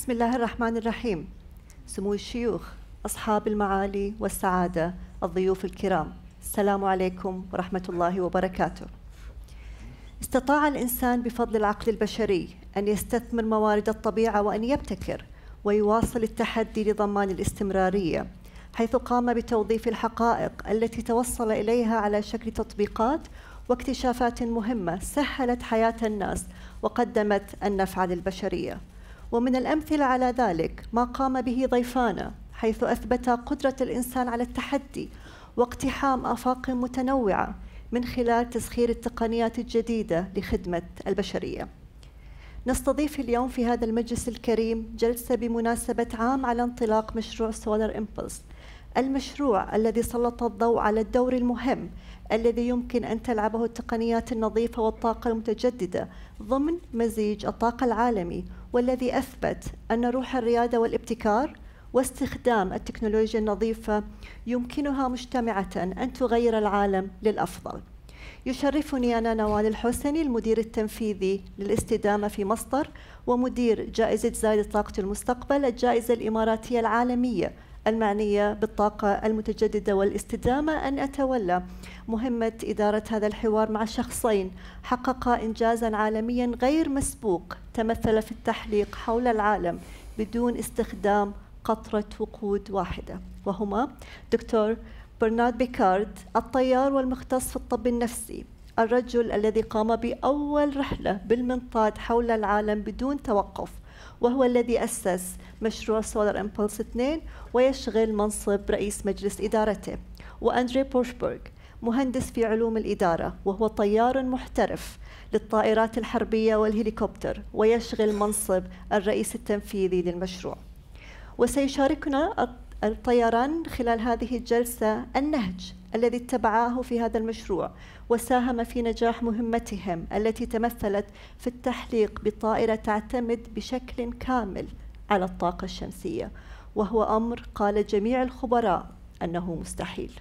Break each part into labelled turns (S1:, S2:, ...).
S1: بسم الله الرحمن الرحيم. سمو الشيوخ، أصحاب المعالي والسعادة، الضيوف الكرام، السلام عليكم ورحمة الله وبركاته. استطاع الإنسان بفضل العقل البشري أن يستثمر موارد الطبيعة وأن يبتكر ويواصل التحدي لضمان الاستمرارية، حيث قام بتوظيف الحقائق التي توصل إليها على شكل تطبيقات واكتشافات مهمة سهلت حياة الناس وقدمت النفع للبشرية. ومن الأمثلة على ذلك ما قام به ضيفانا، حيث أثبت قدرة الإنسان على التحدي واقتحام آفاق متنوعة من خلال تسخير التقنيات الجديدة لخدمة البشرية. نستضيف اليوم في هذا المجلس الكريم جلسة بمناسبة عام على انطلاق مشروع سولار إمبلس، المشروع الذي سلط الضوء على الدور المهم الذي يمكن أن تلعبه التقنيات النظيفة والطاقة المتجددة ضمن مزيج الطاقة العالمي، والذي أثبت أن روح الريادة والابتكار واستخدام التكنولوجيا النظيفة يمكنها مجتمعة أن تغير العالم للأفضل. يشرفني أنا نوال الحسني، المدير التنفيذي للاستدامة في مصدر ومدير جائزة زايد طاقة المستقبل، الجائزة الإماراتية العالمية المعنية بالطاقة المتجددة والاستدامة، أن أتولى مهمة إدارة هذا الحوار مع شخصين حققا إنجازا عالميا غير مسبوق تمثل في التحليق حول العالم بدون استخدام قطرة وقود واحدة، وهما دكتور برنارد بيكارد، الطيار والمختص في الطب النفسي، الرجل الذي قام بأول رحلة بالمنطاد حول العالم بدون توقف، وهو الذي أسس مشروع سولار إمبلس 2 ويشغل منصب رئيس مجلس إدارته، وأندري بورشبرغ، مهندس في علوم الإدارة وهو طيار محترف للطائرات الحربية والهليكوبتر ويشغل منصب الرئيس التنفيذي للمشروع. وسيشاركنا الطيران خلال هذه الجلسة النهج الذي اتبعاه في هذا المشروع وساهم في نجاح مهمتهم التي تمثلت في التحليق بطائرة تعتمد بشكل كامل على الطاقة الشمسية، وهو أمر قال جميع الخبراء أنه مستحيل.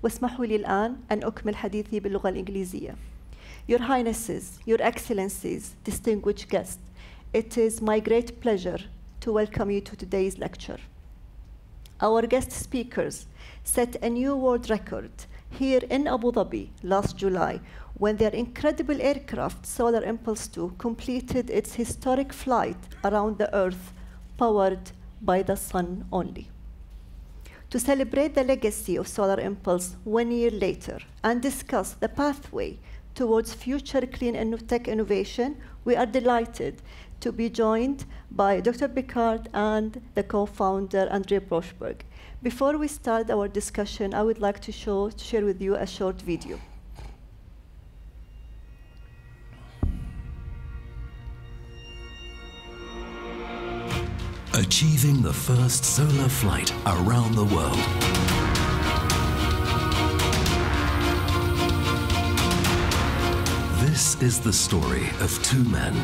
S1: واسمحوا لي الآن أن أكمل حديثي باللغة الإنجليزية. Your Highnesses, Your Excellencies, distinguished guests, it is my great pleasure to welcome you to today's lecture. Our guest speakers set a new world record here in Abu Dhabi last July when their incredible aircraft Solar Impulse 2 completed its historic flight around the Earth powered by the sun only. To celebrate the legacy of Solar Impulse 1 year later and discuss the pathway towards future clean tech innovation, we are delighted to be joined by Dr. Picard and the co-founder, André Borschberg. Before we start our discussion, I would like to share with you a short video.
S2: Achieving the first solar flight around the world. This is the story of two men.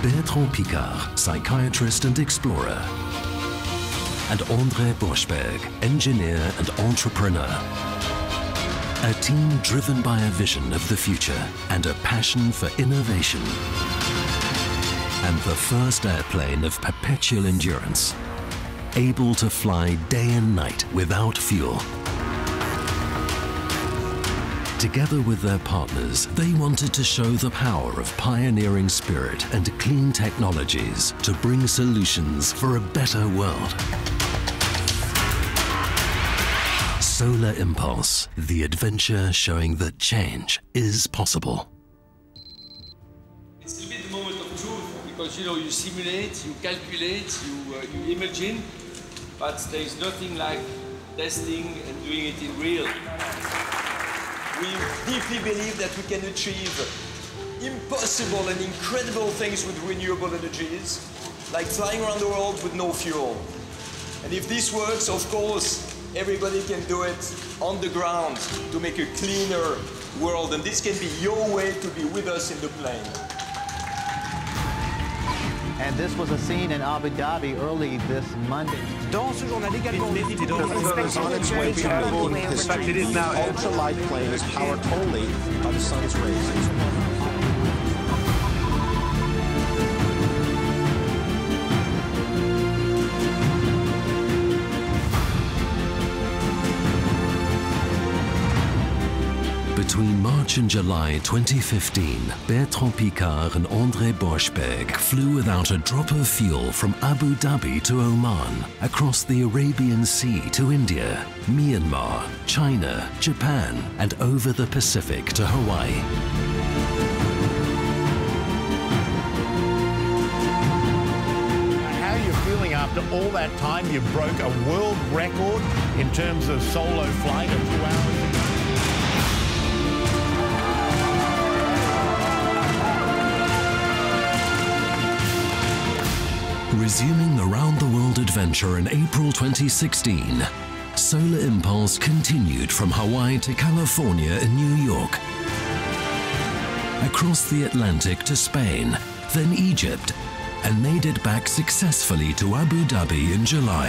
S2: Bertrand Piccard, psychiatrist and explorer, and André Borschberg, engineer and entrepreneur. A team driven by a vision of the future and a passion for innovation. And the first airplane of perpetual endurance, able to fly day and night without fuel. Together with their partners, they wanted to show the power of pioneering spirit and clean technologies to bring solutions for a better world. Solar Impulse, the adventure showing that change is possible.
S3: It's a bit the moment of truth because you simulate, you calculate, you imagine, but there is nothing like testing and doing it in real.
S4: We deeply believe that we can achieve impossible and incredible things with renewable energies, like flying around the world with no fuel. And if this works, of course, everybody can do it on the ground to make a cleaner world. And this can be your way to be with us in the plane.
S5: And this was a scene in Abu Dhabi early this Monday.
S6: Dans ce journal également,
S7: ultralight plane is powered only by the sun's rays.
S2: launch in July 2015, Bertrand Piccard and André Borschberg flew without a drop of fuel from Abu Dhabi to Oman, across the Arabian Sea to India, Myanmar, China, Japan, and over the Pacific to Hawaii.
S6: How are you feeling after all that time? You broke a world record in terms of solo flight of 2 hours ago.
S2: Resuming the round-the-world adventure in April 2016, Solar Impulse continued from Hawaii to California and New York, across the Atlantic to Spain, then Egypt, and made it back successfully to Abu Dhabi in July.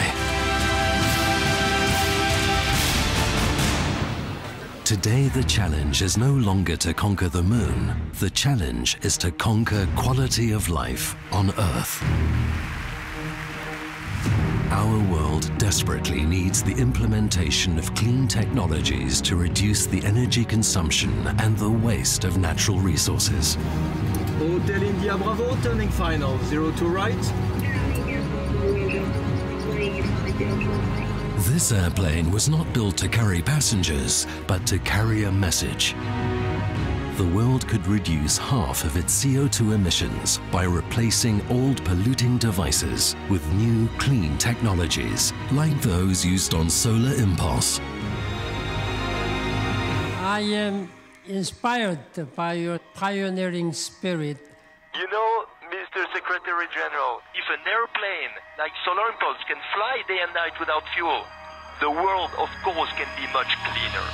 S2: Today, the challenge is no longer to conquer the moon. The challenge is to conquer quality of life on Earth. Our world desperately needs the implementation of clean technologies to reduce the energy consumption and the waste of natural resources.
S4: Hotel India Bravo, turning final, 02 right.
S2: This airplane was not built to carry passengers, but to carry a message. The world could reduce half of its CO2 emissions by replacing old polluting devices with new clean technologies, like those used on Solar Impulse.
S8: I am inspired by your pioneering spirit.
S9: You know, Mr. Secretary General, if an airplane like Solar Impulse can fly day and night without fuel, the world, of course, can be much cleaner.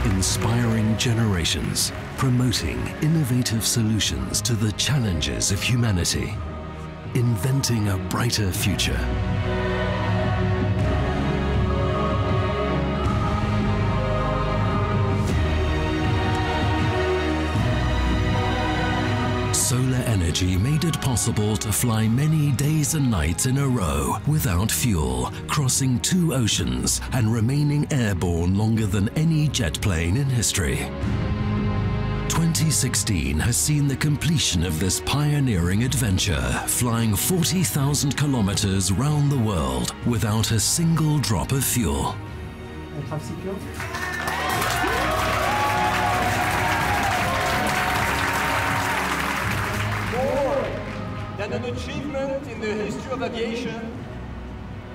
S2: Inspiring generations, promoting innovative solutions to the challenges of humanity, inventing a brighter future. Solar energy made it possible to fly many days and nights in a row without fuel, crossing 2 oceans and remaining airborne longer than any jet plane in history. 2016 has seen the completion of this pioneering adventure, flying 40,000 kilometers round the world without a single drop of fuel.
S4: Than an achievement in the history of aviation,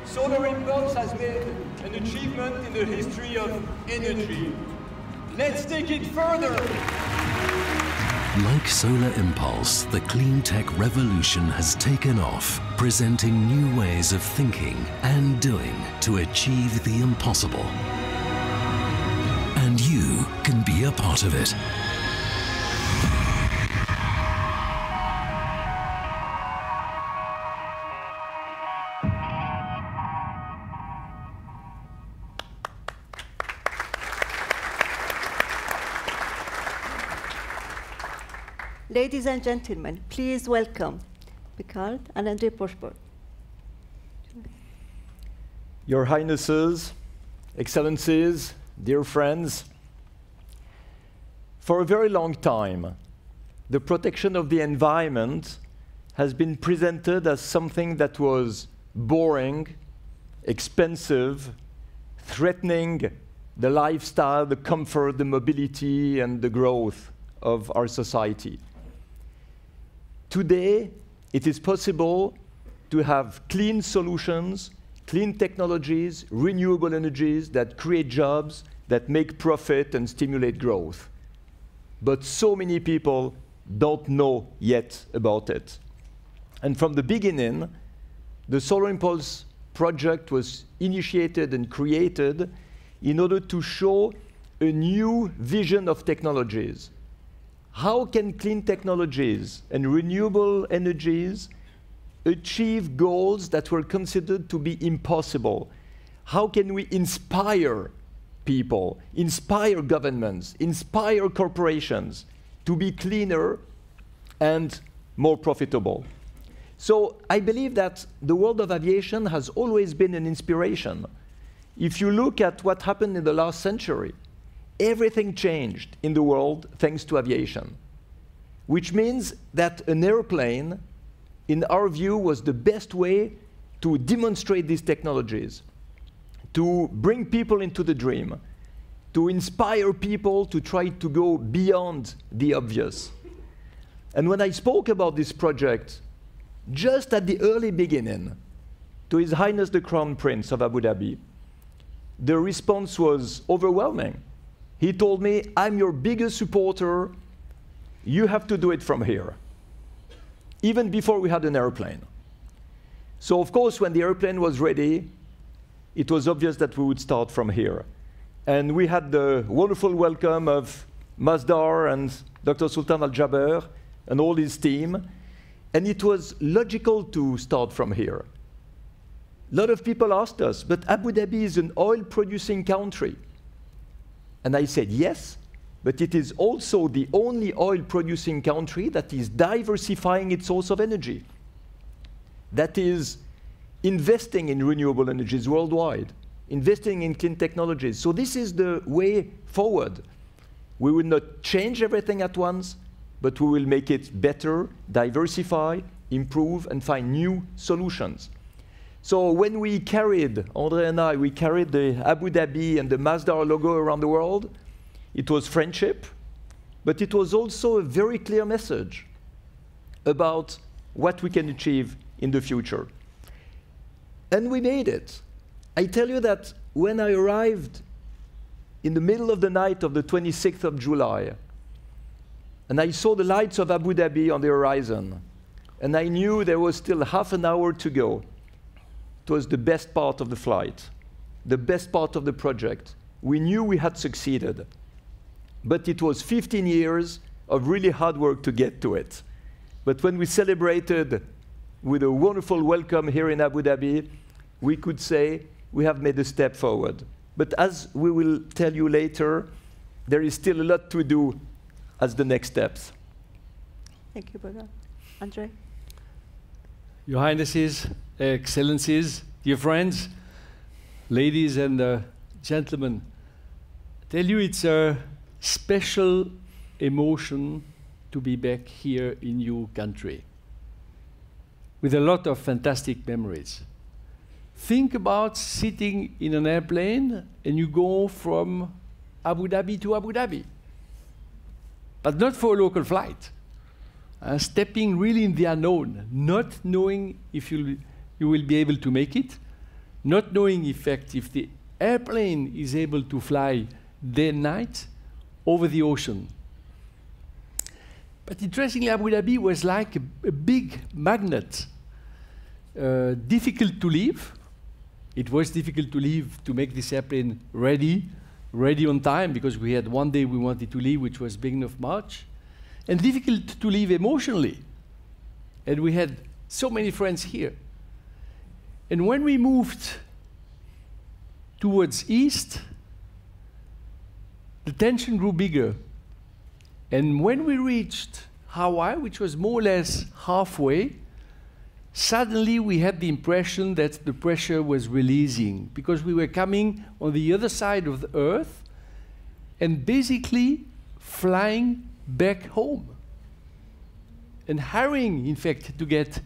S4: Solar Impulse has made an achievement in the history of energy. Let's take it further.
S2: Like Solar Impulse, the clean tech revolution has taken off, presenting new ways of thinking and doing to achieve the impossible. And you can be a part of it.
S1: Ladies and gentlemen, please welcome Piccard and André Borschberg.
S10: Your Highnesses, Excellencies, dear friends, for a very long time, the protection of the environment has been presented as something that was boring, expensive, threatening the lifestyle, the comfort, the mobility, and the growth of our society. Today, it is possible to have clean solutions, clean technologies, renewable energies that create jobs, that make profit and stimulate growth. But so many people don't know yet about it. And from the beginning, the Solar Impulse project was initiated and created in order to show a new vision of technologies. How can clean technologies and renewable energies achieve goals that were considered to be impossible? How can we inspire people, inspire governments, inspire corporations to be cleaner and more profitable? So I believe that the world of aviation has always been an inspiration. if you look at what happened in the last century, everything changed in the world thanks to aviation, which means that an airplane, in our view, was the best way to demonstrate these technologies, to bring people into the dream, to inspire people to try to go beyond the obvious. And when I spoke about this project, just at the early beginning, to His Highness the Crown Prince of Abu Dhabi, the response was overwhelming. He told me, I'm your biggest supporter, you have to do it from here. Even before we had an airplane. So of course, when the airplane was ready, it was obvious that we would start from here. And we had the wonderful welcome of Masdar and Dr. Sultan Al-Jaber and all his team. And it was logical to start from here. A lot of people asked us, but Abu Dhabi is an oil-producing country. And I said, yes, but it is also the only oil-producing country that is diversifying its source of energy, that is investing in renewable energies worldwide, investing in clean technologies. So this is the way forward. We will not change everything at once, but we will make it better, diversify, improve, and find new solutions. So when we carried, André and I, we carried the Abu Dhabi and the Masdar logo around the world, it was friendship, but it was also a very clear message about what we can achieve in the future. And we made it. I tell you that when I arrived in the middle of the night of the 26th of July, and I saw the lights of Abu Dhabi on the horizon, and I knew there was still half an hour to go, it was the best part of the flight, the best part of the project. We knew we had succeeded, but it was 15 years of really hard work to get to it. But when we celebrated with a wonderful welcome here in Abu Dhabi, we could say we have made a step forward. But as we will tell you later, there is still a lot to do as the next steps.
S1: Thank you, brother. André?
S3: Your Highnesses, Excellencies, dear friends, ladies and gentlemen, I tell you it's a special emotion to be back here in your country with a lot of fantastic memories. Think about sitting in an airplane and you go from Abu Dhabi to Abu Dhabi, but not for a local flight. Stepping really in the unknown, not knowing if you will be able to make it, not knowing, in fact, if the airplane is able to fly day and night over the ocean. But interestingly, Abu Dhabi was like a big magnet, difficult to leave. It was difficult to leave to make this airplane ready on time, because we had one day we wanted to leave, which was beginning of March. And difficult to leave emotionally. And we had so many friends here. And when we moved towards east, the tension grew bigger. And when we reached Hawaii, which was more or less halfway, suddenly we had the impression that the pressure was releasing, because we were coming on the other side of the Earth and basically flying back home and hurrying, in fact, to get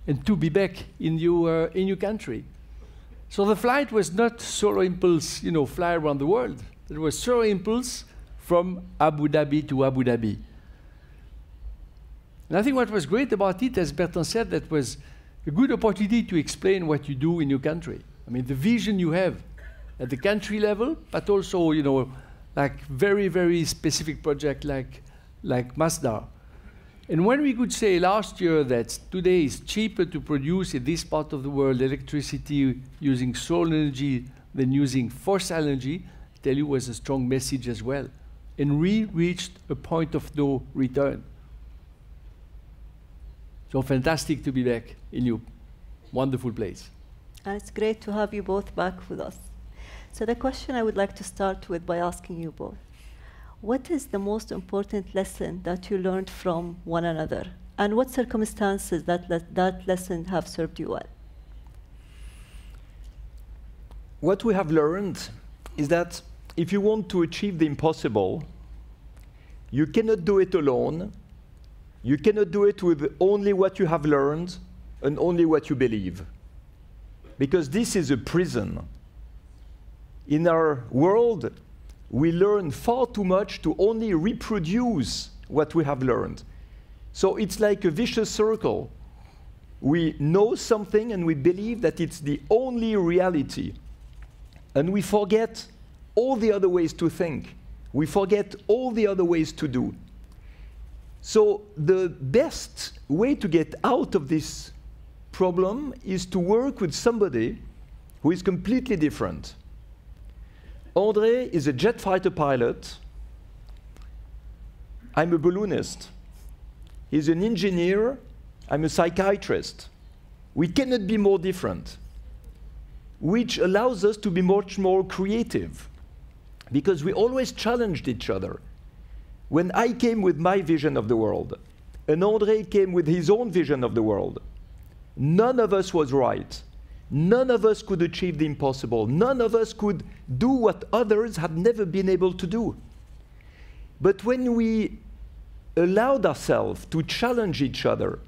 S3: and to be back in your country. So the flight was not Solar Impulse, fly around the world. It was Solar Impulse from Abu Dhabi to Abu Dhabi. And I think what was great about it, as Bertrand said, that was a good opportunity to explain what you do in your country. I mean, the vision you have at the country level, but also, like very, very specific project like Masdar. And when we could say last year that today is cheaper to produce in this part of the world electricity using solar energy than using fossil energy, I tell you, was a strong message as well. And we reached a point of no return. So fantastic to be back in your wonderful place.
S1: And it's great to have you both back with us. So the question I would like to start with by asking you both, what is the most important lesson that you learned from one another? And what circumstances that lesson have served you well?
S10: what we have learned is that if you want to achieve the impossible, you cannot do it alone. You cannot do it with only what you have learned and only what you believe. Because this is a prison. In our world, we learn far too much to only reproduce what we have learned. So it's like a vicious circle. We know something and we believe that it's the only reality. And we forget all the other ways to think. We forget all the other ways to do. So the best way to get out of this problem is to work with somebody who is completely different. André is a jet fighter pilot. I'm a balloonist. He's an engineer. I'm a psychiatrist. We cannot be more different, which allows us to be much more creative, because we always challenged each other. When I came with my vision of the world, and André came with his own vision of the world, none of us was right. None of us could achieve the impossible. None of us could do what others had never been able to do. But when we allowed ourselves to challenge each other,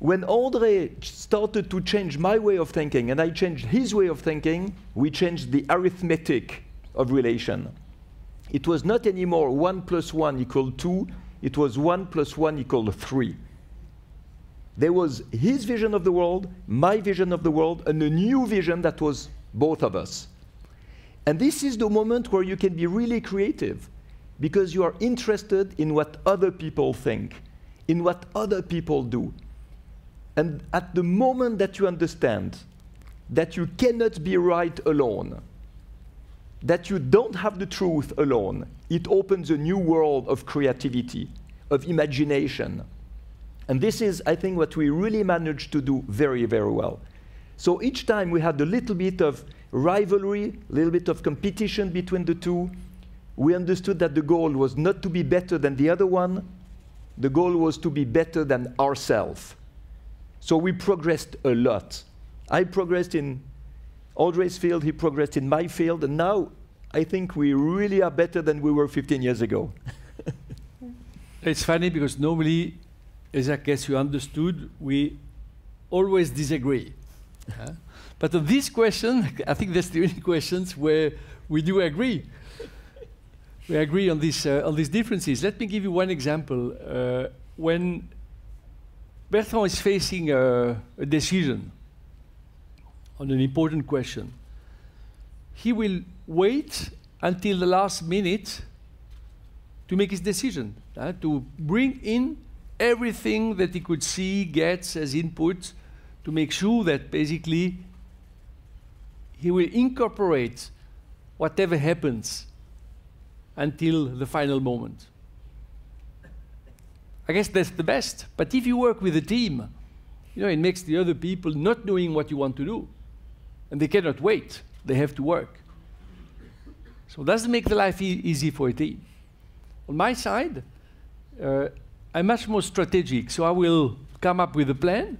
S10: when André started to change my way of thinking and I changed his way of thinking, we changed the arithmetic of relation. It was not anymore 1 + 1 = 2, it was 1 + 1 = 3. There was his vision of the world, my vision of the world, and a new vision that was both of us. And this is the moment where you can be really creative, because you are interested in what other people think, in what other people do. And at the moment that you understand that you cannot be right alone, that you don't have the truth alone, it opens a new world of creativity, of imagination. And this is, I think, what we really managed to do very, very well. So each time we had a little bit of rivalry, a little bit of competition between the two. We understood that the goal was not to be better than the other one. The goal was to be better than ourselves. So we progressed a lot. I progressed in André's field, he progressed in my field, and now I think we really are better than we were 15 years ago.
S3: It's funny because normally, as I guess you understood, we always disagree. But on this question, I think that's the only questions where we do agree. We agree on these differences. Let me give you one example. When Bertrand is facing a decision on an important question, he will wait until the last minute to make his decision, to bring in everything that he could see, gets as input, to make sure that basically he will incorporate whatever happens until the final moment. I guess that's the best. But if you work with a team, you know, it makes the other people not knowing what you want to do. And they cannot wait. They have to work. So it doesn't make the life easy for a team. On my side, I'm much more strategic, so I will come up with a plan.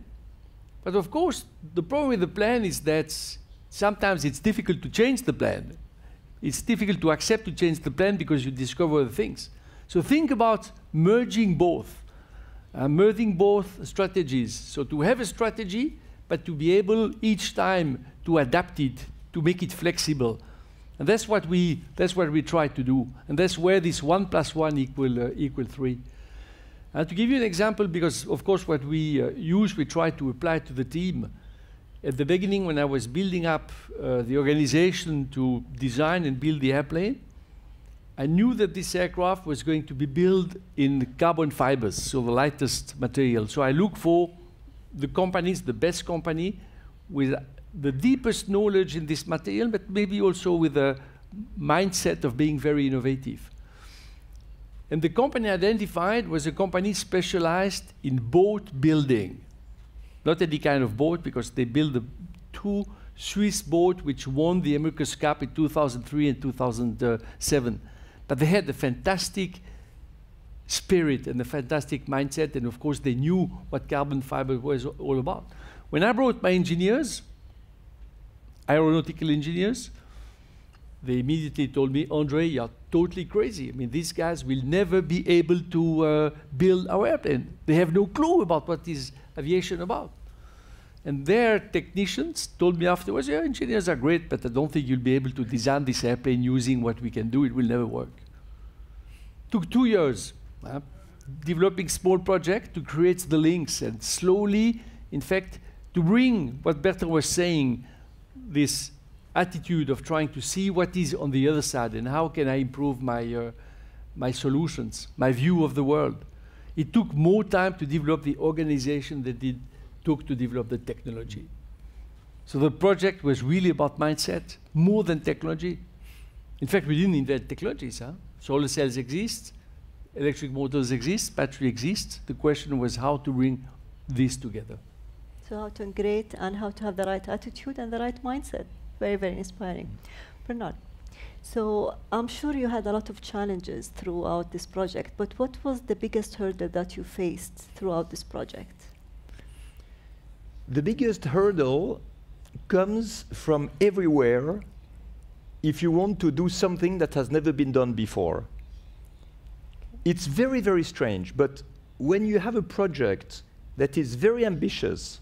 S3: But of course, the problem with the plan is that sometimes it's difficult to change the plan. It's difficult to accept to change the plan because you discover other things. So think about merging both strategies. So to have a strategy, but to be able each time to adapt it, to make it flexible. And that's what we try to do. And that's where this 1 + 1 equal 3. And to give you an example, because of course what we try to apply to the team. At the beginning, when I was building up the organization to design and build the airplane, I knew that this aircraft was going to be built in carbon fibers, so the lightest material. So I look for the companies, the best company, with the deepest knowledge in this material, but maybe also with a mindset of being very innovative. And the company identified was a company specialized in boat building. Not any kind of boat, because they built the 2 Swiss boats which won the America's Cup in 2003 and 2007. But they had a fantastic spirit and a fantastic mindset, and of course they knew what carbon fiber was all about. When I brought my engineers, aeronautical engineers. They immediately told me, Andre, you're totally crazy. I mean, these guys will never be able to build our airplane. They have no clue about what is aviation about. And their technicians told me afterwards, yeah, engineers are great, but I don't think you'll be able to design this airplane using what we can do. It will never work. Took 2 years, developing small project to create the links and slowly, in fact, to bring what Bertrand was saying, this attitude of trying to see what is on the other side and how can I improve my, my solutions, my view of the world. It took more time to develop the organization than it took to develop the technology. So the project was really about mindset, more than technology. In fact, we didn't invent technologies. Solar cells exist, electric motors exist, battery exists. The question was how to bring these together.
S1: So how to integrate and how to have the right attitude and the right mindset. Very, very inspiring. Bernard, so I'm sure you had a lot of challenges throughout this project, but what was the biggest hurdle that you faced throughout this project?
S10: The biggest hurdle comes from everywhere if you want to do something that has never been done before. It's very, very strange, but when you have a project that is very ambitious,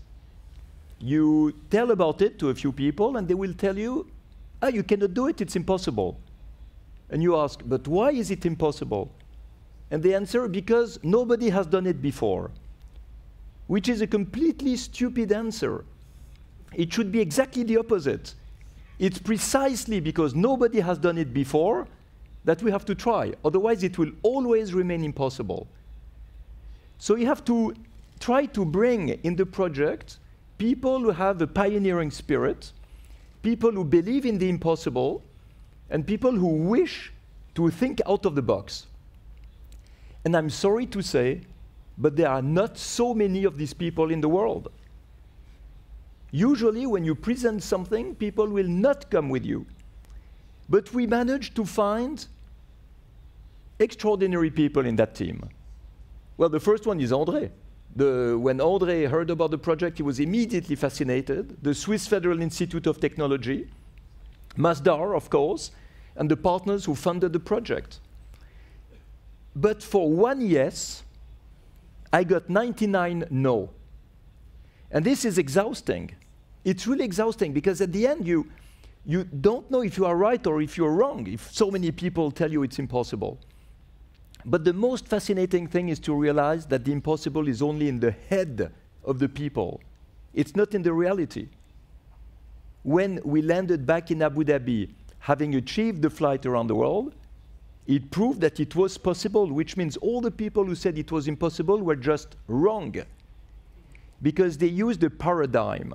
S10: you tell about it to a few people and they will tell you, you cannot do it, it's impossible. And you ask, but why is it impossible? And they answer, because nobody has done it before, which is a completely stupid answer. It should be exactly the opposite. It's precisely because nobody has done it before that we have to try. Otherwise, it will always remain impossible. So you have to try to bring in the project people who have a pioneering spirit, people who believe in the impossible, and people who wish to think out of the box. And I'm sorry to say, but there are not so many of these people in the world. Usually, when you present something, people will not come with you. But we managed to find extraordinary people in that team. Well, the first one is André. When André heard about the project, he was immediately fascinated. The Swiss Federal Institute of Technology, Masdar, of course, and the partners who funded the project. But for one yes, I got 99 no. And this is exhausting. It's really exhausting because at the end, you don't know if you are right or if you're wrong, if so many people tell you it's impossible. But the most fascinating thing is to realize that the impossible is only in the head of the people. It's not in the reality. When we landed back in Abu Dhabi, having achieved the flight around the world, it proved that it was possible, which means all the people who said it was impossible were just wrong, because they used a paradigm.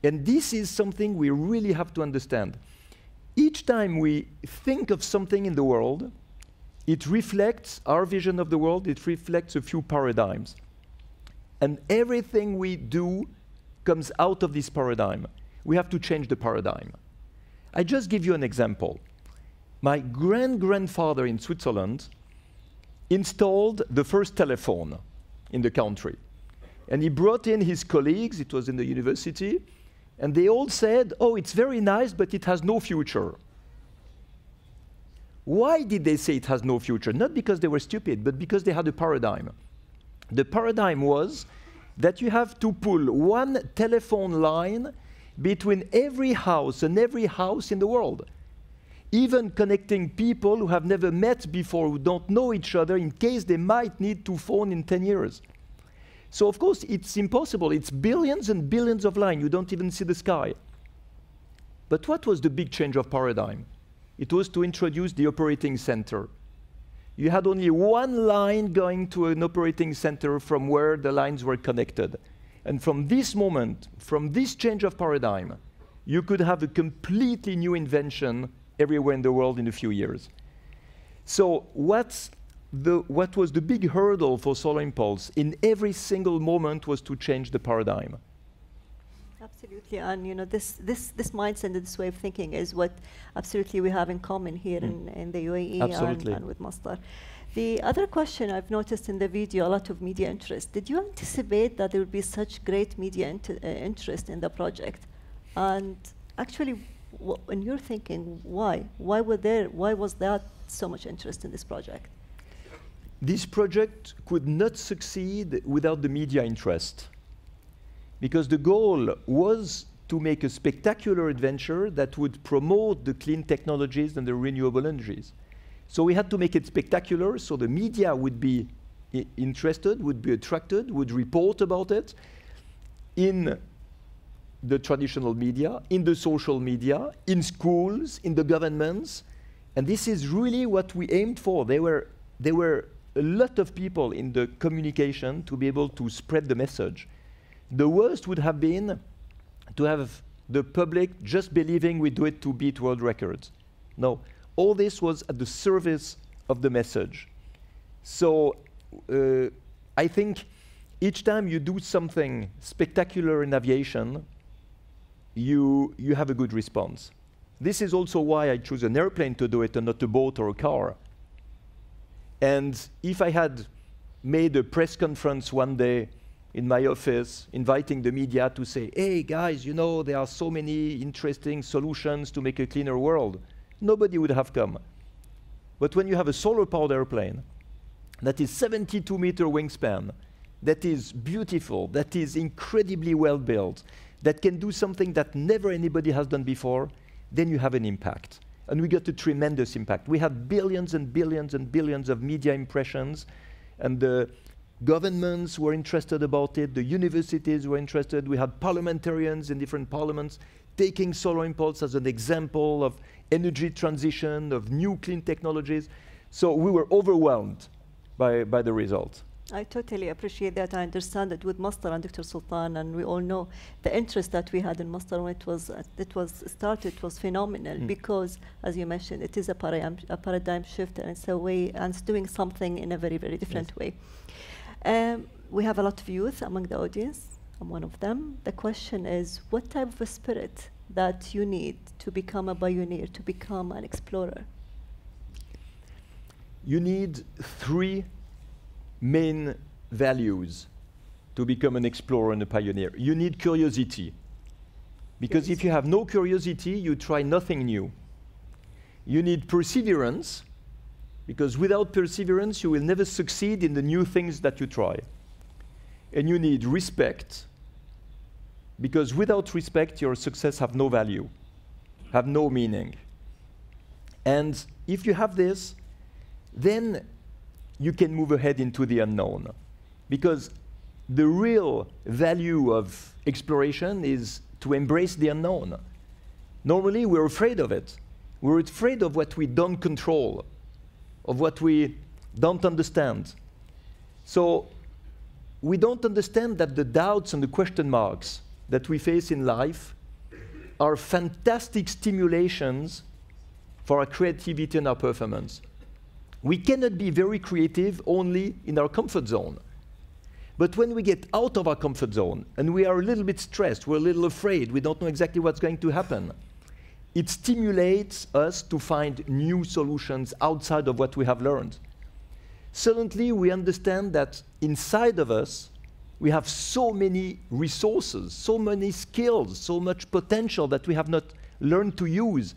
S10: And this is something we really have to understand. Each time we think of something in the world, it reflects our vision of the world, it reflects a few paradigms. And everything we do comes out of this paradigm. We have to change the paradigm. I just give you an example. My grandfather in Switzerland installed the first telephone in the country. And he brought in his colleagues, it was in the university, and they all said, oh, it's very nice, but it has no future. Why did they say it has no future? Not because they were stupid, but because they had a paradigm. The paradigm was that you have to pull one telephone line between every house and every house in the world, even connecting people who have never met before, who don't know each other, in case they might need to phone in 10 years. So of course, it's impossible. It's billions and billions of lines. You don't even see the sky. But what was the big change of paradigm? It was to introduce the operating center. You had only one line going to an operating center from where the lines were connected. And from this moment, from this change of paradigm, you could have a completely new invention everywhere in the world in a few years. So what was the big hurdle for Solar Impulse in every single moment was to change the paradigm.
S1: Absolutely, and you know this mindset and this way of thinking is what absolutely we have in common here in the UAE and with Masdar. The other question I've noticed in the video, a lot of media interest. Did you anticipate that there would be such great media interest in the project? And Actually, when you're thinking, why? Why was that so much interest in this project?
S10: This project could not succeed without the media interest, because the goal was to make a spectacular adventure that would promote the clean technologies and the renewable energies. So we had to make it spectacular, so the media would be interested, would be attracted, would report about it in the traditional media, in the social media, in schools, in the governments. And this is really what we aimed for. There were a lot of people in the communication to be able to spread the message. The worst would have been to have the public just believing we do it to beat world records. No, all this was at the service of the message. So I think each time you do something spectacular in aviation, you have a good response. This is also why I chose an airplane to do it and not a boat or a car. And if I had made a press conference one day in my office, inviting the media to say, hey guys, you know, there are so many interesting solutions to make a cleaner world, nobody would have come. But when you have a solar-powered airplane that is 72-meter wingspan, that is beautiful, that is incredibly well built, that can do something that never anybody has done before, then you have an impact. And we got a tremendous impact. We had billions and billions and billions of media impressions, and the governments were interested about it, the universities were interested, we had parliamentarians in different parliaments taking Solar Impulse as an example of energy transition, of new clean technologies. So we were overwhelmed by the result.
S1: I totally appreciate that. I understand that with Masdar and Dr. Sultan, and we all know the interest that we had in Masdar when it was started was phenomenal, because, as you mentioned, it is a paradigm shift, and it's a way, and it's doing something in a very, very different way. We have a lot of youth among the audience. I'm one of them. The question is, what type of a spirit that you need to become a pioneer, to become an explorer?
S10: You need 3 main values to become an explorer and a pioneer. You need curiosity, because if you have no curiosity, you try nothing new. You need perseverance, because without perseverance, you will never succeed in the new things that you try. And you need respect, because without respect, your success have no value, have no meaning. And if you have this, then you can move ahead into the unknown, because the real value of exploration is to embrace the unknown. Normally, we're afraid of it. We're afraid of what we don't control, of what we don't understand. So we don't understand that the doubts and the question marks that we face in life are fantastic stimulations for our creativity and our performance. We cannot be very creative only in our comfort zone. But when we get out of our comfort zone and we are a little bit stressed, we're a little afraid, we don't know exactly what's going to happen, it stimulates us to find new solutions outside of what we have learned. Suddenly, we understand that inside of us, we have so many resources, so many skills, so much potential that we have not learned to use.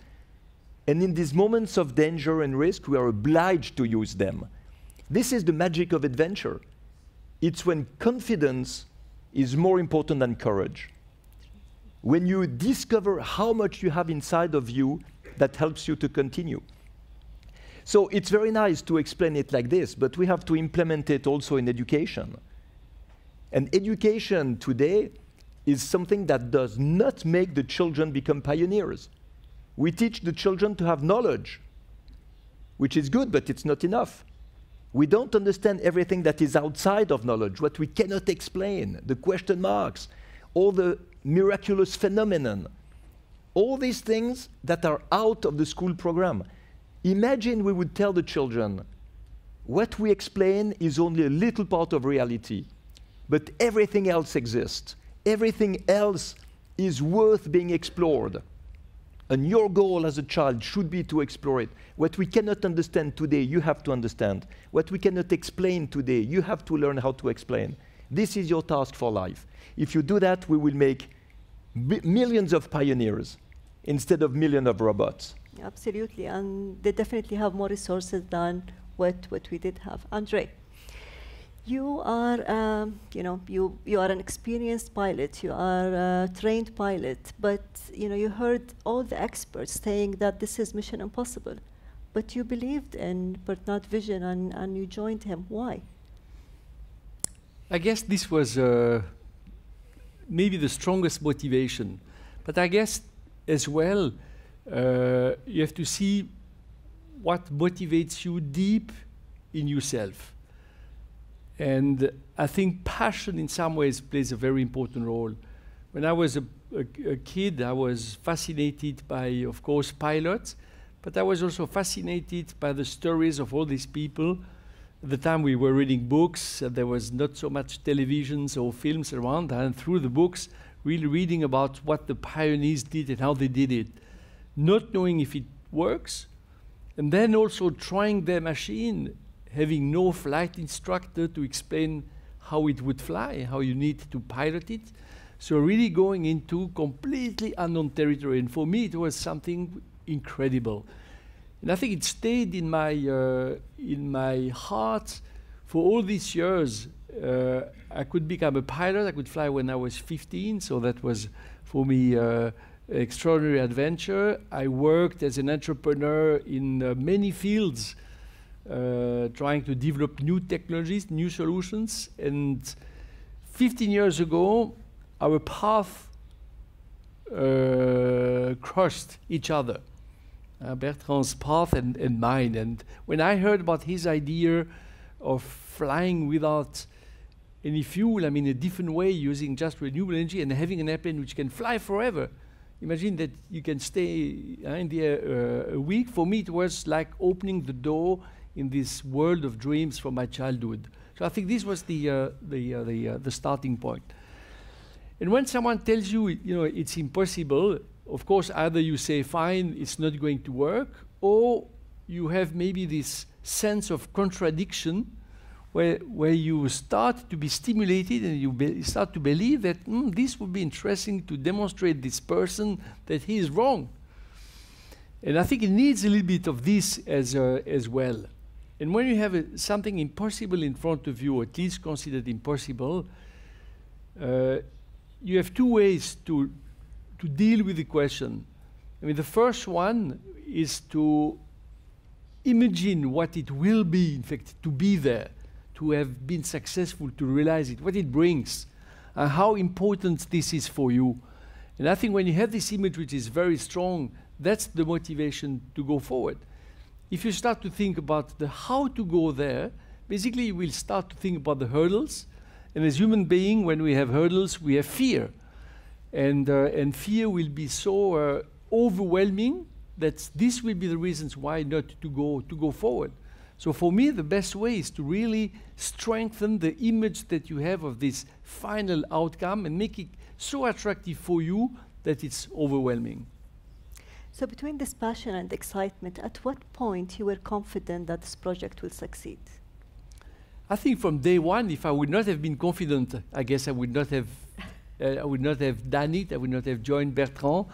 S10: And in these moments of danger and risk, we are obliged to use them. This is the magic of adventure. It's when confidence is more important than courage. When you discover how much you have inside of you, that helps you to continue. So it's very nice to explain it like this, but we have to implement it also in education. And education today is something that does not make the children become pioneers. We teach the children to have knowledge, which is good, but it's not enough. We don't understand everything that is outside of knowledge, what we cannot explain, the question marks, all the miraculous phenomenon, all these things that are out of the school program. Imagine we would tell the children, what we explain is only a little part of reality, but everything else exists. Everything else is worth being explored. And your goal as a child should be to explore it. What we cannot understand today, you have to understand. What we cannot explain today, you have to learn how to explain. This is your task for life. If you do that, we will make millions of pioneers. instead of millions of robots.
S1: Absolutely, and they definitely have more resources than what we did have. Andre, you are, you are an experienced pilot. You are a trained pilot, but you heard all the experts saying that this is mission impossible, but you believed in Bernard's vision and you joined him. Why?
S3: I guess this was maybe the strongest motivation, but I guess as well you have to see what motivates you deep in yourself. And I think passion in some ways plays a very important role. When I was a kid, I was fascinated by, of course, pilots, but I was also fascinated by the stories of all these people. At the time we were reading books, there was not so much televisions or films around, and through the books, really reading about what the pioneers did and how they did it, not knowing if it works, and then also trying their machine, having no flight instructor to explain how it would fly, how you need to pilot it. So really going into completely unknown territory. And for me, it was something incredible. And I think it stayed in my heart for all these years. I could become a pilot. I could fly when I was 15, so that was, for me, an extraordinary adventure. I worked as an entrepreneur in many fields, trying to develop new technologies, new solutions. And 15 years ago, our path crossed each other. Bertrand's path and mine. And when I heard about his idea of flying without any fuel, I mean a different way, using just renewable energy and having an airplane which can fly forever. Imagine that you can stay in the air a week. For me, it was like opening the door in this world of dreams from my childhood. So I think this was the starting point. And when someone tells you, it's impossible, of course, either you say, fine, it's not going to work, or you have maybe this sense of contradiction where you start to be stimulated and you start to believe that this would be interesting to demonstrate this person that he is wrong. And I think it needs a little bit of this as well. And when you have something impossible in front of you, or at least considered impossible, you have two ways to deal with the question. I mean, the first one is to imagine what it will be, in fact, to be there, to have been successful, to realize it, what it brings, and how important this is for you. And I think when you have this image which is very strong, that's the motivation to go forward. If you start to think about the how to go there, basically you will start to think about the hurdles. And as human beings, when we have hurdles, we have fear. And fear will be so overwhelming that this will be the reasons why not to go forward. So for me, the best way is to really strengthen the image that you have of this final outcome and make it so attractive for you that it's overwhelming.
S1: So between this passion and excitement, at what point you were confident that this project will succeed?
S3: I think from day one, if I would not have been confident, I guess I would not have done it. I would not have joined Bertrand.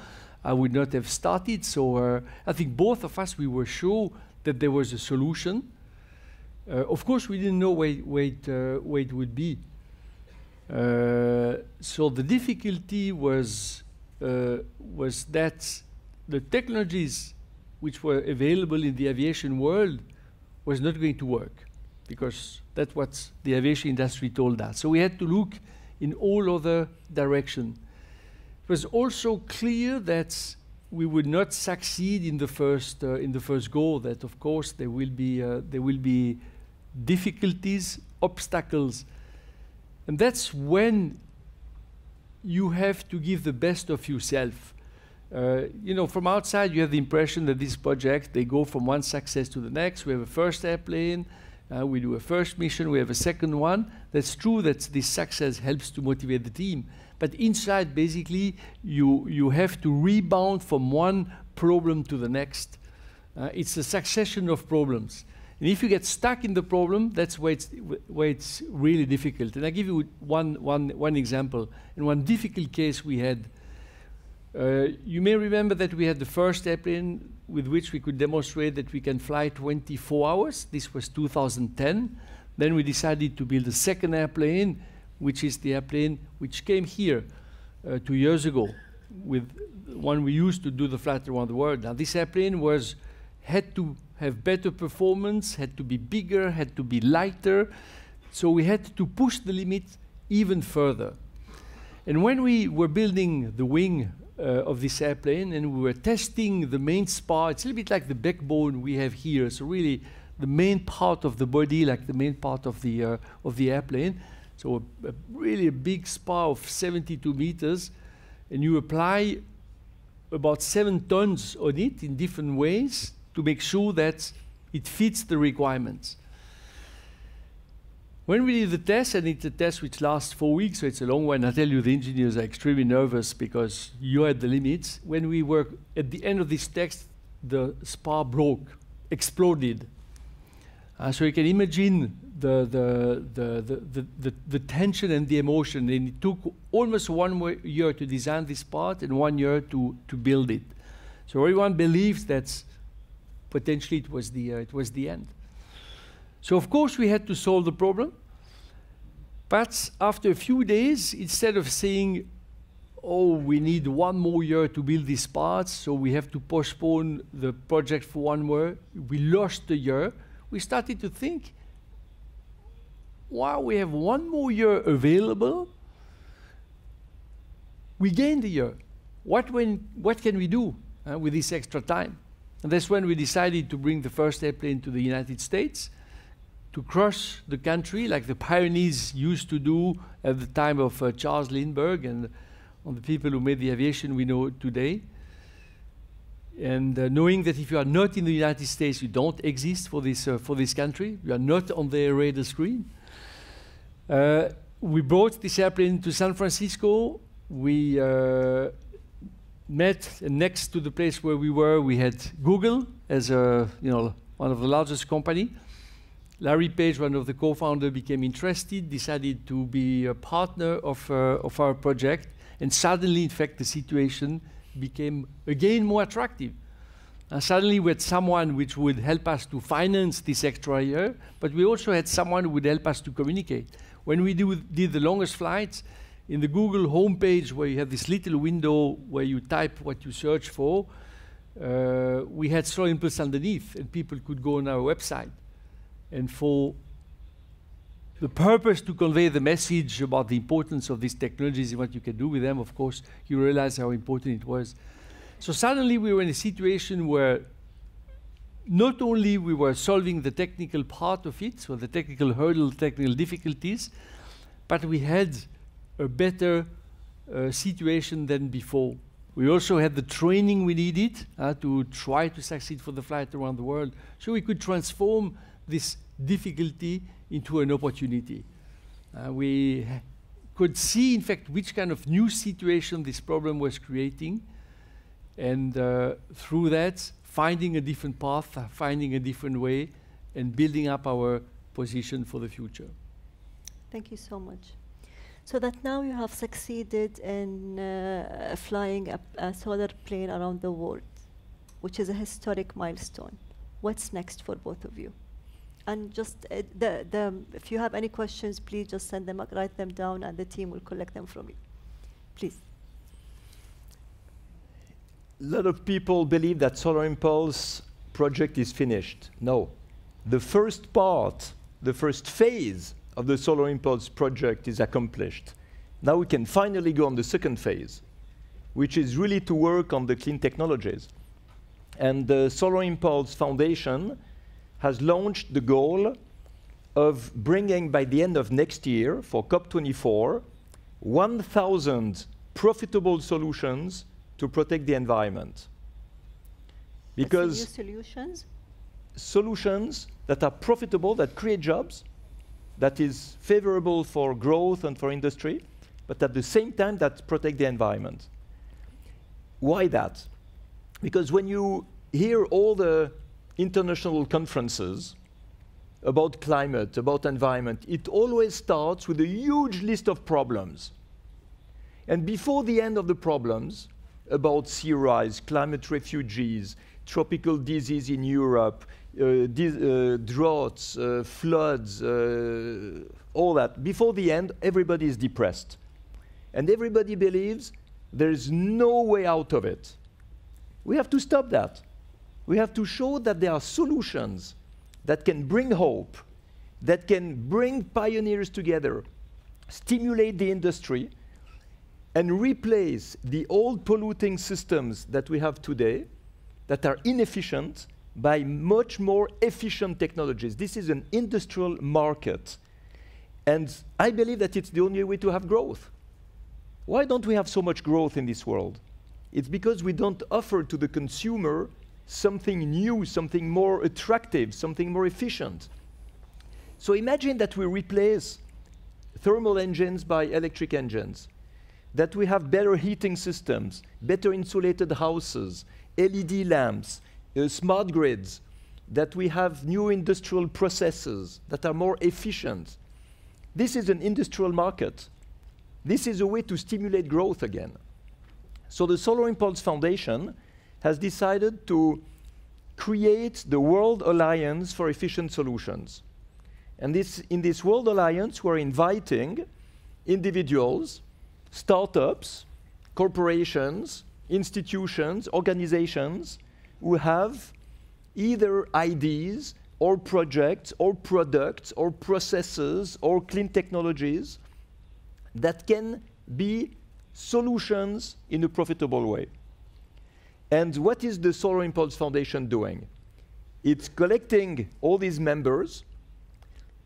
S3: I would not have started. So I think both of us, we were sure that there was a solution. Of course, we didn't know where it would be. So the difficulty was that the technologies which were available in the aviation world was not going to work, because that's what the aviation industry told us. So we had to look in all other directions. It was also clear that we would not succeed in the first go. That of course there will be difficulties, obstacles, and that's when you have to give the best of yourself. From outside you have the impression that this project, they go from one success to the next. We have a first airplane, we do a first mission, we have a second one. That's true that this success helps to motivate the team. But inside, basically, you have to rebound from one problem to the next. It's a succession of problems. And if you get stuck in the problem, that's where it's really difficult. And I give you one example. In one difficult case we had, You may remember that we had the first airplane with which we could demonstrate that we can fly 24 hours. This was 2010. Then we decided to build a second airplane, which is the airplane which came here 2 years ago, with one we used to do the flight around the world. Now this airplane had to have better performance, had to be bigger, had to be lighter. So we had to push the limit even further. And when we were building the wing of this airplane and we were testing the main spar, it's a little bit like the backbone we have here. So really the main part of the body, like the main part of the airplane. So really a big spar of 72 meters, and you apply about 7 tons on it in different ways to make sure that it fits the requirements. When we did the test, and it's a test which lasts 4 weeks, so it's a long one, I tell you the engineers are extremely nervous because you're at the limits. When we were at the end of this test, the spar broke, exploded. So you can imagine the tension and the emotion. And it took almost 1 year to design this part and 1 year to build it. So everyone believes that potentially it was the end. So of course we had to solve the problem. But after a few days, instead of saying, oh, we need 1 more year to build these parts, so we have to postpone the project for 1 year, we lost a year. We started to think, while we have 1 more year available, we gained a year. What can we do with this extra time? And that's when we decided to bring the first airplane to the United States, to cross the country like the pioneers used to do at the time of Charles Lindbergh and on the people who made the aviation we know today. And knowing that if you are not in the United States, you don't exist for this country. You are not on their radar screen. We brought this airplane to San Francisco. We met next to the place where we were. We had Google as one of the largest company. Larry Page, one of the co-founders, became interested, decided to be a partner of our project, and suddenly, in fact, the situation became again more attractive. Suddenly we had someone which would help us to finance this extra year, but we also had someone who would help us to communicate. When we did the longest flights, in the Google homepage where you have this little window where you type what you search for, we had Solar Impulse underneath, and people could go on our website. And for the purpose to convey the message about the importance of these technologies and what you can do with them, of course, you realize how important it was. So suddenly we were in a situation where not only we were solving the technical part of it, so the technical hurdle, technical difficulties, but we had a better situation than before. We also had the training we needed to try to succeed for the flight around the world, so we could transform this difficulty into an opportunity. We could see, in fact, which kind of new situation this problem was creating, and through that, finding a different path, finding a different way, and building up our position for the future.
S1: Thank you so much. So that now you have succeeded in flying a solar plane around the world, which is a historic milestone. What's next for both of you? And just if you have any questions, please just send them, write them down, and the team will collect them from you. Please.
S10: A lot of people believe that Solar Impulse project is finished. No. The first part, the first phase of the Solar Impulse project is accomplished. Now we can finally go on the second phase, which is really to work on the clean technologies. And the Solar Impulse Foundation has launched the goal of bringing, by the end of next year, for COP24, 1,000 profitable solutions to protect the environment. Because solutions that are profitable, that create jobs, that is favorable for growth and for industry, but at the same time that protect the environment. Why that? Because when you hear all the international conferences about climate, about environment, it always starts with a huge list of problems. And before the end of the problems, about sea rise, climate refugees, tropical disease in Europe, droughts, floods, all that. Before the end, everybody is depressed. And everybody believes there is no way out of it. We have to stop that. We have to show that there are solutions that can bring hope, that can bring pioneers together, stimulate the industry, and replace the old polluting systems that we have today that are inefficient by much more efficient technologies. This is an industrial market. And I believe that it's the only way to have growth. Why don't we have so much growth in this world? It's because we don't offer to the consumer something new, something more attractive, something more efficient. So imagine that we replace thermal engines by electric engines, that we have better heating systems, better insulated houses, LED lamps, smart grids, that we have new industrial processes that are more efficient. This is an industrial market. This is a way to stimulate growth again. So the Solar Impulse Foundation has decided to create the World Alliance for Efficient Solutions. And in this World Alliance, we're inviting individuals, startups, corporations, institutions, organizations who have either ideas or projects or products or processes or clean technologies that can be solutions in a profitable way. And what is the Solar Impulse Foundation doing? It's collecting all these members,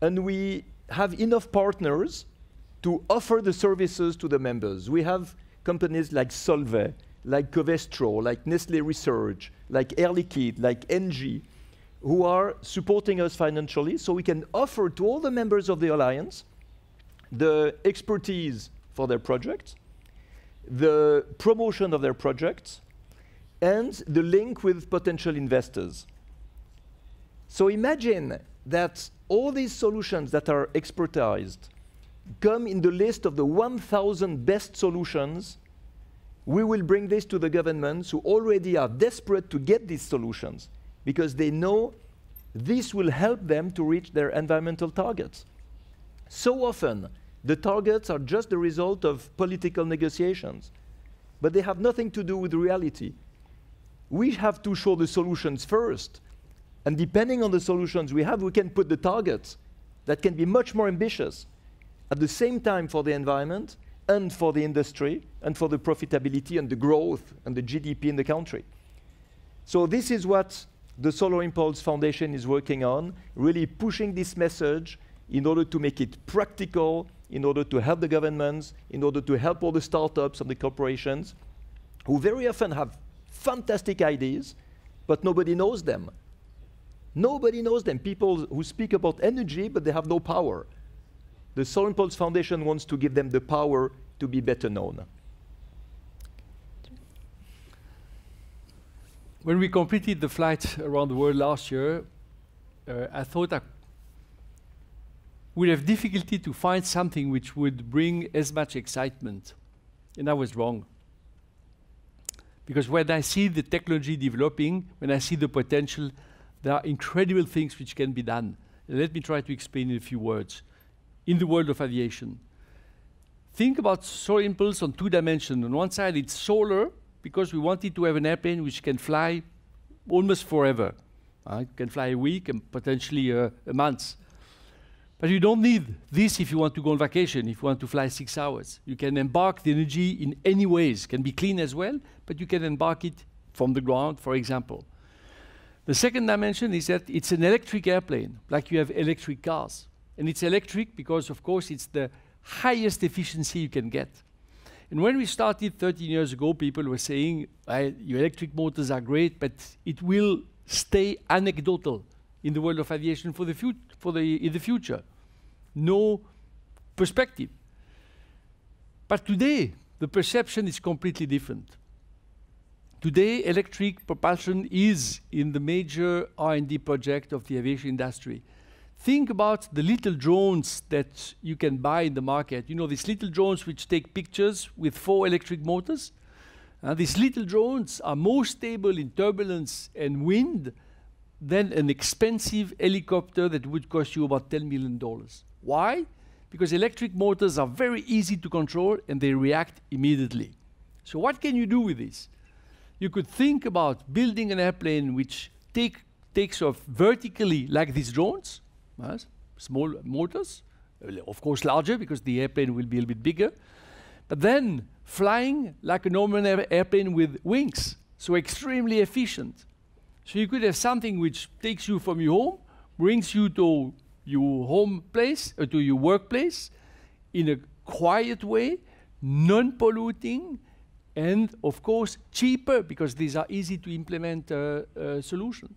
S10: and we have enough partners to offer the services to the members. We have companies like Solvay, like Covestro, like Nestlé Research, like Air Liquide, like Engie, who are supporting us financially, so we can offer to all the members of the Alliance the expertise for their projects, the promotion of their projects, and the link with potential investors. So imagine that all these solutions that are expertised come in the list of the 1,000 best solutions. We will bring this to the governments who already are desperate to get these solutions because they know this will help them to reach their environmental targets. So often, the targets are just the result of political negotiations, but they have nothing to do with reality. We have to show the solutions first, and depending on the solutions we have, we can put the targets that can be much more ambitious at the same time for the environment and for the industry and for the profitability and the growth and the GDP in the country. So this is what the Solar Impulse Foundation is working on, really pushing this message in order to make it practical, in order to help the governments, in order to help all the startups and the corporations, who very often have fantastic ideas, but nobody knows them. Nobody knows them. People who speak about energy, but they have no power. The Solar Impulse Foundation wants to give them the power to be better known.
S3: When we completed the flight around the world last year, I thought I would have difficulty to find something which would bring as much excitement. And I was wrong. Because when I see the technology developing, when I see the potential, there are incredible things which can be done. And let me try to explain in a few words. In the world of aviation, think about Solar Impulse on two dimensions. On one side, it's solar, because we wanted to have an airplane which can fly almost forever. It can fly a week and potentially a month. But you don't need this if you want to go on vacation, if you want to fly 6 hours. You can embark the energy in any ways. It can be clean as well, but you can embark it from the ground, for example. The second dimension is that it's an electric airplane, like you have electric cars. And it's electric because, of course, it's the highest efficiency you can get. And when we started 13 years ago, people were saying, your electric motors are great, but it will stay anecdotal in the world of aviation for in the future. No perspective. But today, the perception is completely different. Today, electric propulsion is in the major R&D project of the aviation industry. Think about the little drones that you can buy in the market. You know, these little drones which take pictures with 4 electric motors. These little drones are more stable in turbulence and wind than an expensive helicopter that would cost you about $10 million. Why? Because electric motors are very easy to control and they react immediately. So what can you do with this? You could think about building an airplane which takes off vertically like these drones, small motors, of course larger because the airplane will be a little bit bigger, but then flying like a normal airplane with wings, so extremely efficient. So you could have something which takes you from your home, brings you to your home place, or to your workplace, in a quiet way, non-polluting, and of course cheaper, because these are easy to implement solutions.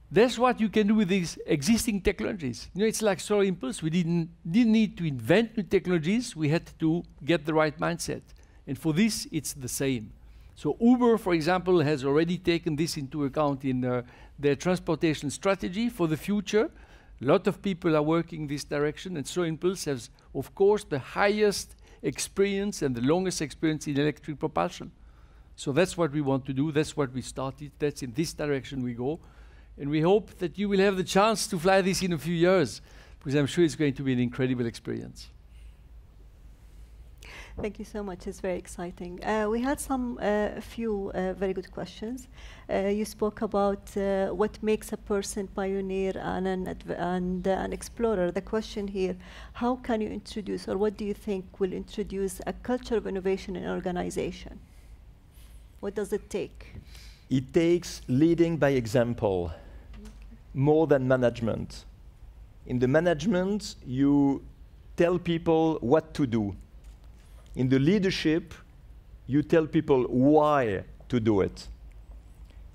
S3: That's what you can do with these existing technologies. You know, it's like Solar Impulse. We didn't need to invent new technologies. We had to get the right mindset. And for this, it's the same. So Uber, for example, has already taken this into account in their transportation strategy for the future. A lot of people are working in this direction, and Solar Impulse has, of course, the highest experience and the longest experience in electric propulsion. So that's what we want to do. That's what we started. That's in this direction we go. And we hope that you will have the chance to fly this in a few years, because I'm sure it's going to be an incredible experience.
S1: Thank you so much. It's very exciting. We had a few very good questions. You spoke about what makes a person pioneer and an explorer. The question here, how can you introduce, or what do you think will introduce a culture of innovation in an organization? What does it take?
S10: It takes leading by example, more than management. In the management, you tell people what to do. In the leadership, you tell people why to do it.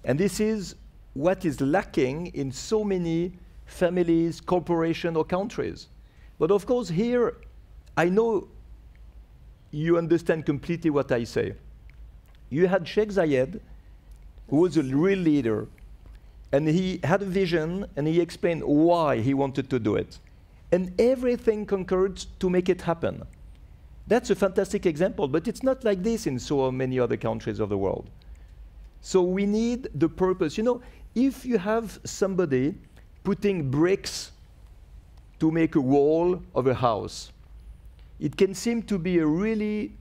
S10: And this is what is lacking in so many families, corporations, or countries. But of course, here, I know you understand completely what I say. You had Sheikh Zayed, who was a real leader, and he had a vision, and he explained why he wanted to do it. And everything concurred to make it happen. That's a fantastic example, but it's not like this in so many other countries of the world. So we need the purpose. You know, if you have somebody putting bricks to make a wall of a house, it can seem to be a really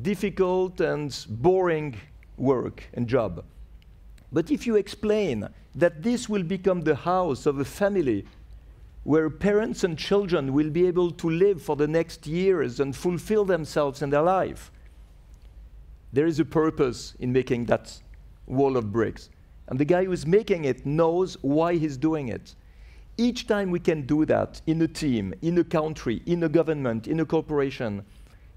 S10: difficult and boring work and job. But if you explain that this will become the house of a family where parents and children will be able to live for the next years and fulfill themselves in their life, there is a purpose in making that wall of bricks. And the guy who's making it knows why he's doing it. Each time we can do that in a team, in a country, in a government, in a corporation,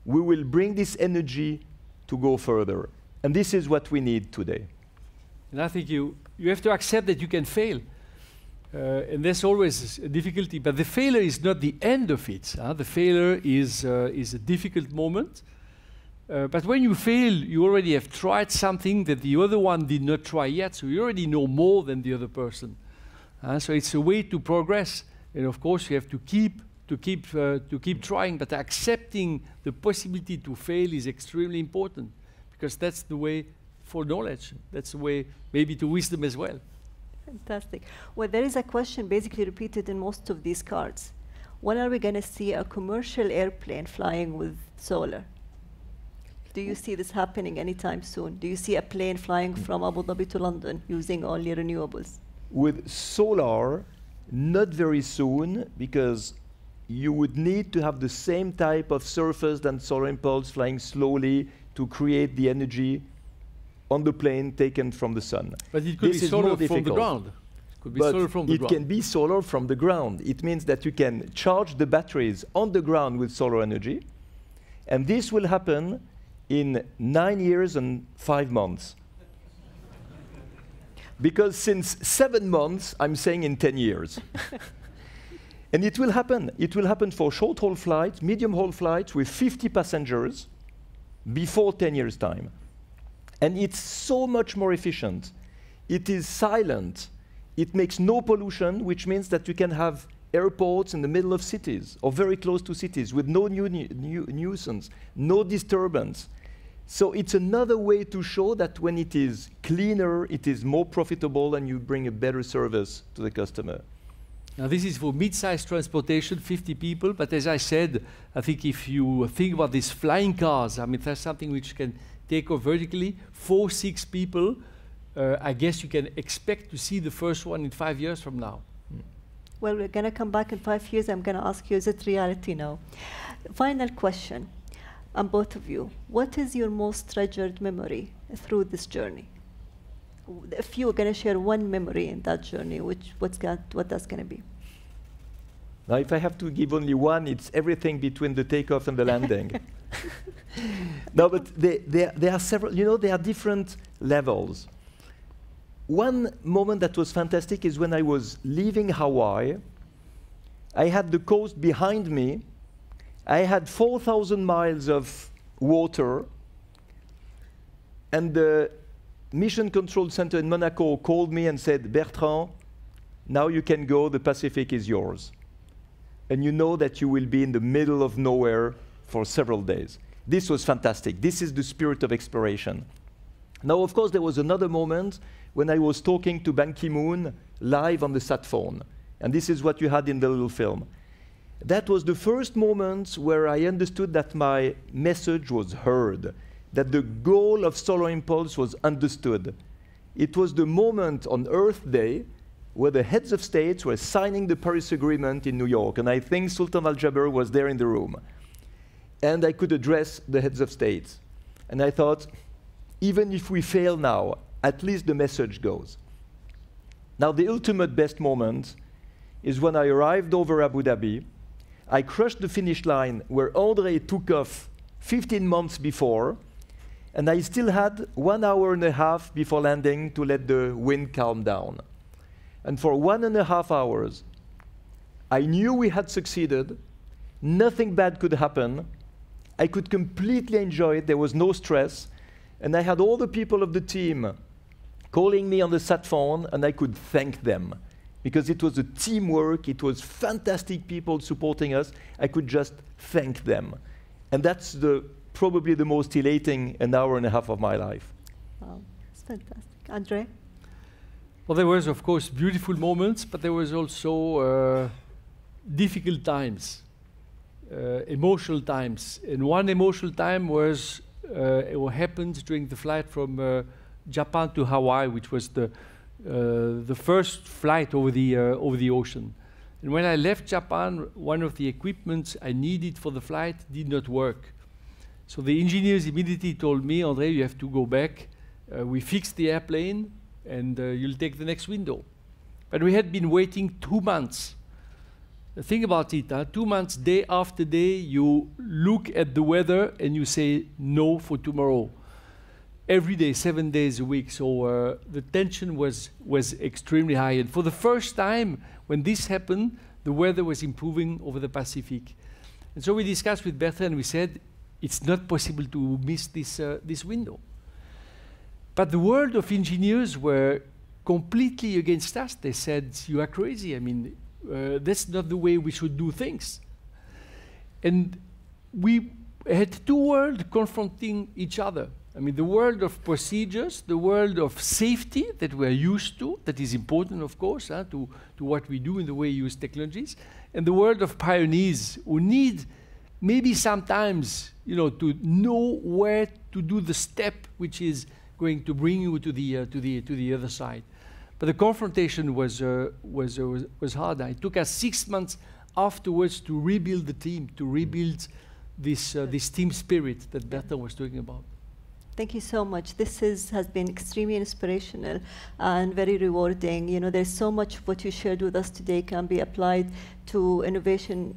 S10: we will bring this energy to go further. And this is what we need today.
S3: And I think you have to accept that you can fail. And there's always a difficulty, but the failure is not the end of it. The failure is a difficult moment. But when you fail, you already have tried something that the other one did not try yet, so you already know more than the other person. So it's a way to progress. And of course, you have to keep trying, but accepting the possibility to fail is extremely important, because that's the way for knowledge. That's the way maybe to wisdom as well.
S1: Fantastic. Well, there is a question basically repeated in most of these cards. When are we going to see a commercial airplane flying with solar? Do you see this happening anytime soon? Do you see a plane flying from Abu Dhabi to London using only renewables?
S10: With solar, not very soon, because you would need to have the same type of surface than Solar Impulse, flying slowly to create the energy on the plane taken from the sun.
S3: But it could be solar from the ground. Could be solar from the ground.
S10: It can be solar from the ground. It means that you can charge the batteries on the ground with solar energy, and this will happen in 9 years and 5 months. Because since 7 months, I'm saying in 10 years. And it will happen. It will happen for short-haul flights, medium-haul flights with 50 passengers before 10 years' time. And it's so much more efficient. It is silent. It makes no pollution, which means that you can have airports in the middle of cities or very close to cities with no nuisance, no disturbance. So it's another way to show that when it is cleaner, it is more profitable, and you bring a better service to the customer.
S3: Now this is for mid-sized transportation, 50 people, but as I said, I think if you think about these flying cars, I mean, that's something which can take off vertically, 4-6 people, I guess you can expect to see the first one in 5 years from now.
S1: Well, we're going to come back in 5 years. I'm going to ask you, is it reality now? Final question, on both of you. What is your most treasured memory through this journey? If you were going to share one memory in that journey, what that's going to be?
S10: Now, if I have to give only one, it's everything between the takeoff and the landing. No, but there are several, you know, there are different levels. One moment that was fantastic is when I was leaving Hawaii. I had the coast behind me. I had 4,000 miles of water, and the Mission Control Center in Monaco called me and said, Bertrand, now you can go, the Pacific is yours. And you know that you will be in the middle of nowhere for several days. This was fantastic. This is the spirit of exploration. Now, of course, there was another moment when I was talking to Ban Ki-moon live on the sat phone. And this is what you had in the little film. That was the first moment where I understood that my message was heard, that the goal of Solar Impulse was understood. It was the moment on Earth Day where the heads of states were signing the Paris Agreement in New York, and I think Sultan Al-Jaber was there in the room. And I could address the heads of states. And I thought, even if we fail now, at least the message goes. Now, the ultimate best moment is when I arrived over Abu Dhabi. I crushed the finish line where André took off 15 months before, and I still had 1 hour and a half before landing to let the wind calm down. And for 1.5 hours, I knew we had succeeded. Nothing bad could happen. I could completely enjoy it. There was no stress. And I had all the people of the team calling me on the sat phone, and I could thank them. Because it was a teamwork, it was fantastic people supporting us. I could just thank them. And that's probably the most elating 1.5 hours of my life.
S1: Wow, it's fantastic. André?
S3: Well, there was, of course, beautiful moments, but there was also difficult times, emotional times. And one emotional time was what happened during the flight from Japan to Hawaii, which was the first flight over the ocean. And when I left Japan, one of the equipments I needed for the flight did not work. So the engineers immediately told me, André, you have to go back. We fixed the airplane, and you'll take the next window. But we had been waiting 2 months. Think about it, 2 months, day after day, you look at the weather and you say no for tomorrow. Every day, 7 days a week. So the tension was extremely high. And for the first time, when this happened, the weather was improving over the Pacific. And so we discussed with Bertrand and we said, it's not possible to miss this window. But the world of engineers were completely against us. They said, you are crazy. I mean, that's not the way we should do things. And we had two worlds confronting each other. I mean, the world of procedures, the world of safety that we're used to, that is important, of course, to what we do in the way we use technologies, and the world of pioneers who need maybe sometimes, to know where to do the step which is going to bring you to the other side. But the confrontation was hard. It took us 6 months afterwards to rebuild the team, to rebuild this team spirit that Bertrand was talking about.
S1: Thank you so much. This has been extremely inspirational and very rewarding. There's so much of what you shared with us today can be applied to innovation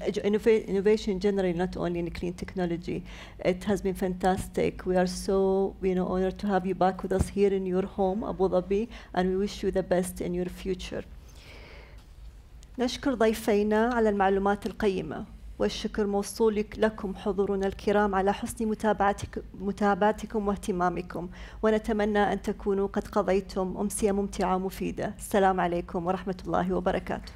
S1: generally, not only in clean technology. It has been fantastic. We are so honored to have you back with us here in your home, Abu Dhabi, and we wish you the best in your future. نشكر ضيفينا على المعلومات القيمة. والشكر موصول لكم حضورنا الكرام على حسن متابعتكم واهتمامكم، ونتمنى أن تكونوا قد قضيتم أمسية ممتعة ومفيدة. السلام عليكم ورحمة الله وبركاته.